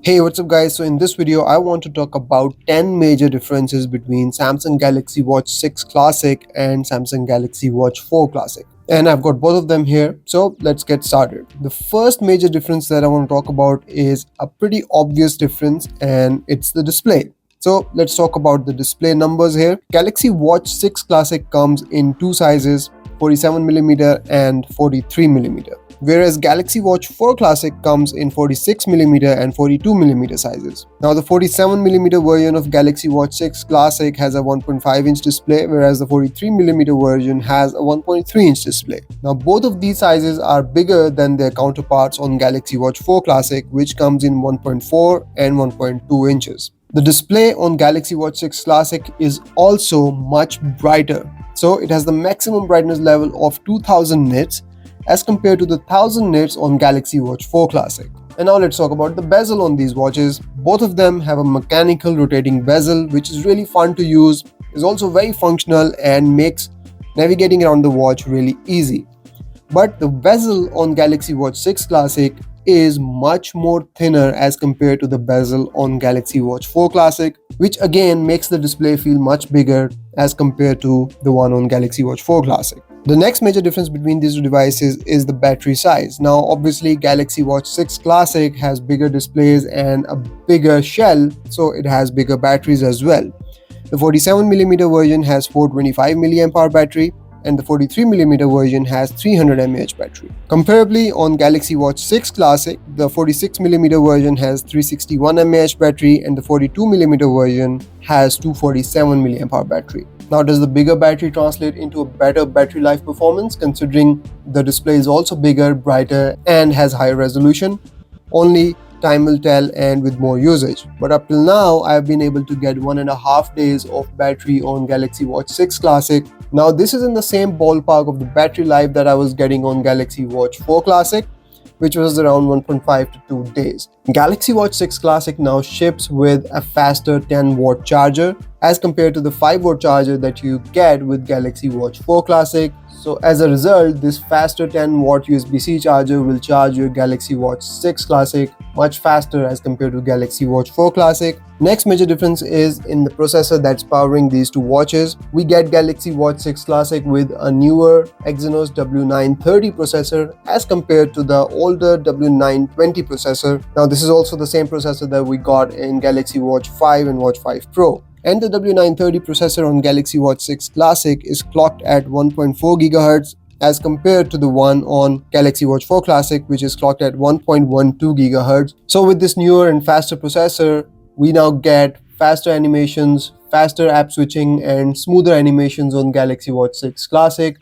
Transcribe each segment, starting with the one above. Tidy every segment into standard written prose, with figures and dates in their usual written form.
Hey, what's up guys? So in this video, I want to talk about 10 major differences between Samsung Galaxy Watch 6 Classic and Samsung Galaxy Watch 4 Classic. And I've got both of them here, so let's get started. The first major difference that I want to talk about is a pretty obvious difference, and it's the display. So let's talk about the display numbers here. Galaxy Watch 6 Classic comes in two sizes, 47mm and 43mm. Whereas Galaxy Watch 4 Classic comes in 46mm and 42mm sizes. Now the 47mm version of Galaxy Watch 6 Classic has a 1.5-inch display, whereas the 43mm version has a 1.3-inch display. Now both of these sizes are bigger than their counterparts on Galaxy Watch 4 Classic, which comes in 1.4 and 1.2 inches. The display on Galaxy Watch 6 Classic is also much brighter. So it has the maximum brightness level of 2000 nits as compared to the 1000 nits on Galaxy Watch 4 Classic. And now let's talk about the bezel on these watches. Both of them have a mechanical rotating bezel, which is really fun to use, is also very functional and makes navigating around the watch really easy. But the bezel on Galaxy Watch 6 Classic is much more thinner as compared to the bezel on Galaxy Watch 4 Classic, which again makes the display feel much bigger as compared to the one on Galaxy Watch 4 Classic. The next major difference between these two devices is the battery size. Now obviously Galaxy Watch 6 Classic has bigger displays and a bigger shell, so it has bigger batteries as well. The 47mm version has 425 mAh battery, and the 43mm version has 300 mAh battery. Comparably, on Galaxy Watch 6 Classic, the 46mm version has 361 mAh battery and the 42mm version has 247 mAh battery. Now, does the bigger battery translate into a better battery life performance, considering the display is also bigger, brighter, and has higher resolution? Only time will tell and with more usage. But up till now, I've been able to get 1.5 days of battery on Galaxy Watch 6 Classic. Now, this is in the same ballpark of the battery life that I was getting on Galaxy Watch 4 Classic, which was around 1.5 to 2 days. Galaxy Watch 6 Classic now ships with a faster 10-watt charger as compared to the 5-watt charger that you get with Galaxy Watch 4 Classic. So as a result, this faster 10-watt USB-C charger will charge your Galaxy Watch 6 Classic much faster as compared to Galaxy Watch 4 Classic. Next major difference is in the processor that's powering these two watches. We get Galaxy Watch 6 Classic with a newer Exynos W930 processor as compared to the older W920 processor. Now this is also the same processor that we got in Galaxy Watch 5 and Watch 5 Pro. And the W930 processor on Galaxy Watch 6 Classic is clocked at 1.4 GHz as compared to the one on Galaxy Watch 4 Classic, which is clocked at 1.12 GHz. So with this newer and faster processor, we now get faster animations, faster app switching, and smoother animations on Galaxy Watch 6 Classic.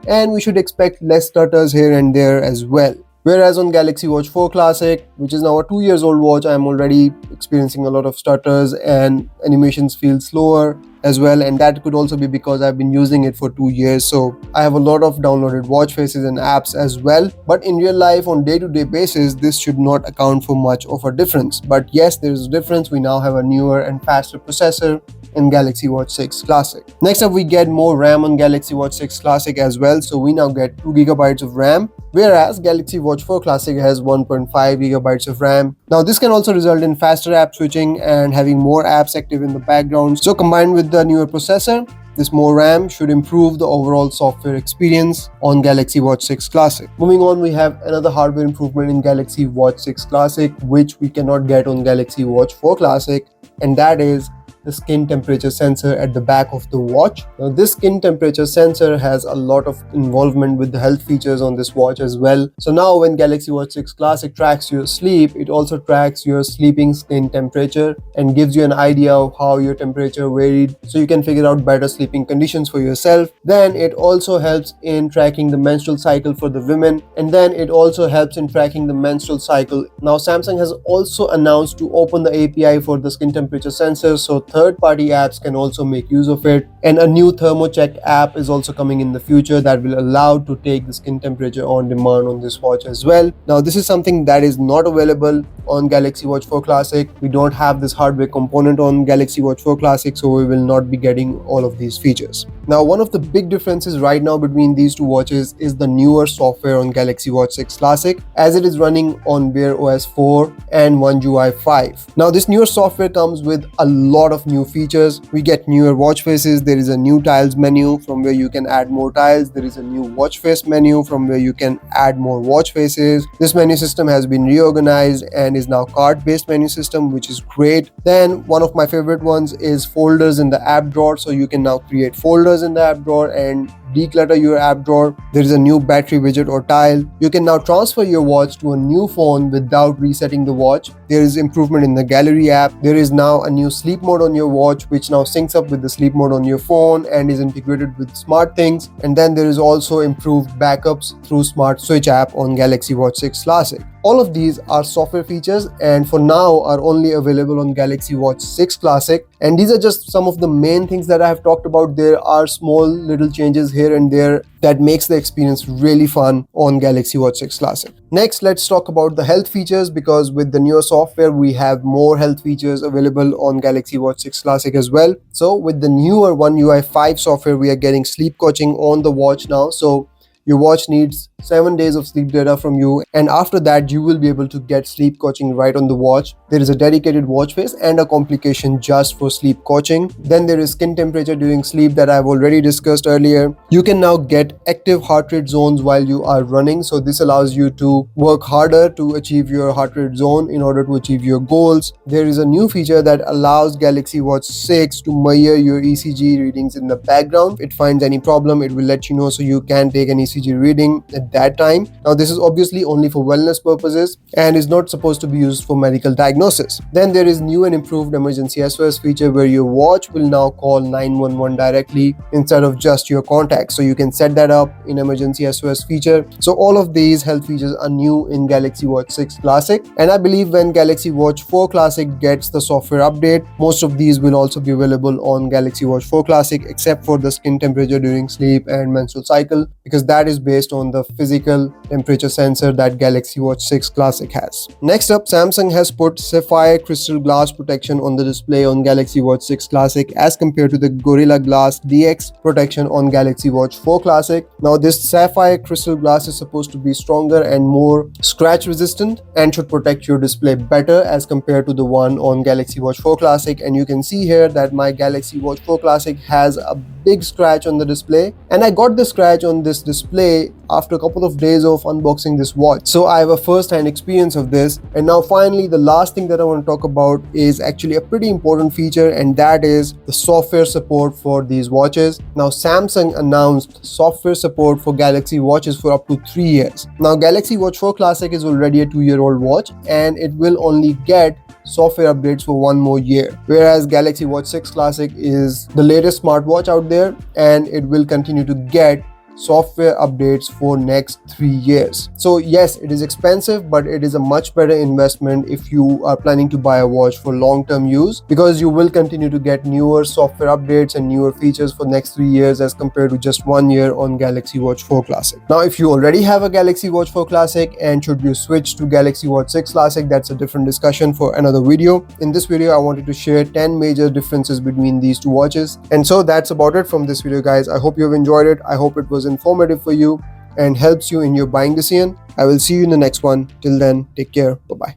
And we should expect less stutters here and there as well. Whereas on Galaxy Watch 4 Classic, which is now a 2-year-old watch, I'm already experiencing a lot of stutters and animations feel slower as well, and that could also be because I've been using it for 2 years, so I have a lot of downloaded watch faces and apps as well. But in real life, on day-to-day basis, this should not account for much of a difference. But yes, there is a difference. We now have a newer and faster processor in Galaxy Watch 6 Classic. Next up, we get more RAM on Galaxy Watch 6 Classic as well, so we now get 2 GB of RAM, whereas Galaxy Watch 4 Classic has 1.5 GB of RAM. Now this can also result in faster app switching and having more apps active in the background. So combined with the newer processor, this more RAM should improve the overall software experience on Galaxy Watch 6 Classic. Moving on, we have another hardware improvement in Galaxy Watch 6 Classic, which we cannot get on Galaxy Watch 4 Classic, and that is the skin temperature sensor at the back of the watch. Now this skin temperature sensor has a lot of involvement with the health features on this watch as well. So now when Galaxy Watch 6 Classic tracks your sleep, it also tracks your sleeping skin temperature and gives you an idea of how your temperature varied, so you can figure out better sleeping conditions for yourself. Then it also helps in tracking the menstrual cycle for the women, and then it also helps in tracking the menstrual cycle. Now Samsung has also announced to open the API for the skin temperature sensor, so third-party apps can also make use of it. And a new thermocheck app is also coming in the future that will allow to take the skin temperature on demand on this watch as well. Now this is something that is not available on Galaxy Watch 4 Classic. We don't have this hardware component on Galaxy Watch 4 Classic, so we will not be getting all of these features. Now one of the big differences right now between these two watches is the newer software on Galaxy Watch 6 Classic, as it is running on Wear OS 4 and One UI 5. Now this newer software comes with a lot of new features. We get newer watch faces. There is a new tiles menu from where you can add more tiles. There is a new watch face menu from where you can add more watch faces. This menu system has been reorganized and is now card-based menu system, which is great. Then one of my favorite ones is folders in the app drawer. So you can now create folders in the app drawer and declutter your app drawer. There is a new battery widget or tile. You can now transfer your watch to a new phone without resetting the watch. There is improvement in the gallery app. There is now a new sleep mode on your watch, which now syncs up with the sleep mode on your phone and is integrated with SmartThings. And then there is also improved backups through Smart Switch app on Galaxy Watch 6 Classic. All of these are software features and for now are only available on Galaxy Watch 6 Classic. And these are just some of the main things that I have talked about. There are small little changes here and there that makes the experience really fun on Galaxy Watch 6 Classic. Next, let's talk about the health features, because with the newer software, we have more health features available on Galaxy Watch 6 Classic as well. So with the newer One UI 5 software, we are getting sleep coaching on the watch now. So your watch needs 7 days of sleep data from you, and after that you will be able to get sleep coaching right on the watch. There is a dedicated watch face and a complication just for sleep coaching. Then there is skin temperature during sleep that I've already discussed earlier. You can now get active heart rate zones while you are running, so this allows you to work harder to achieve your heart rate zone in order to achieve your goals. There is a new feature that allows Galaxy Watch 6 to measure your ECG readings in the background. If it finds any problem, it will let you know, so you can take an ECG reading at that time. Now this is obviously only for wellness purposes and is not supposed to be used for medical diagnosis. Then there is new and improved emergency SOS feature where your watch will now call 911 directly instead of just your contacts. So you can set that up in emergency SOS feature. So all of these health features are new in Galaxy Watch 6 Classic, and I believe when Galaxy Watch 4 Classic gets the software update, most of these will also be available on Galaxy Watch 4 Classic, except for the skin temperature during sleep and menstrual cycle, because that is based on the physical temperature sensor that Galaxy Watch 6 Classic has. Next up, Samsung has put sapphire crystal glass protection on the display on Galaxy Watch 6 Classic as compared to the Gorilla Glass DX protection on Galaxy Watch 4 Classic. Now this sapphire crystal glass is supposed to be stronger and more scratch resistant and should protect your display better as compared to the one on Galaxy Watch 4 Classic. And you can see here that my Galaxy Watch 4 Classic has a big scratch on the display, and I got the scratch on this display after a couple of days of unboxing this watch, so I have a first-hand experience of this. And now finally, the last thing that I want to talk about is actually a pretty important feature, and that is the software support for these watches. Now Samsung announced software support for Galaxy watches for up to 3 years. Now Galaxy Watch 4 Classic is already a 2-year-old watch and it will only get software updates for 1 more year, whereas Galaxy Watch 6 Classic is the latest smartwatch out there and it will continue to get software updates for next 3 years. So yes, it is expensive, but it is a much better investment if you are planning to buy a watch for long-term use, because you will continue to get newer software updates and newer features for next 3 years as compared to just 1 year on Galaxy Watch 4 Classic. Now if you already have a Galaxy Watch 4 Classic and should you switch to Galaxy Watch 6 Classic, that's a different discussion for another video. In this video I wanted to share 10 major differences between these two watches. And so that's about it from this video, guys. I hope you have enjoyed it. I hope it was informative for you and helps you in your buying decision. I will see you in the next one. Till then, take care. Bye bye.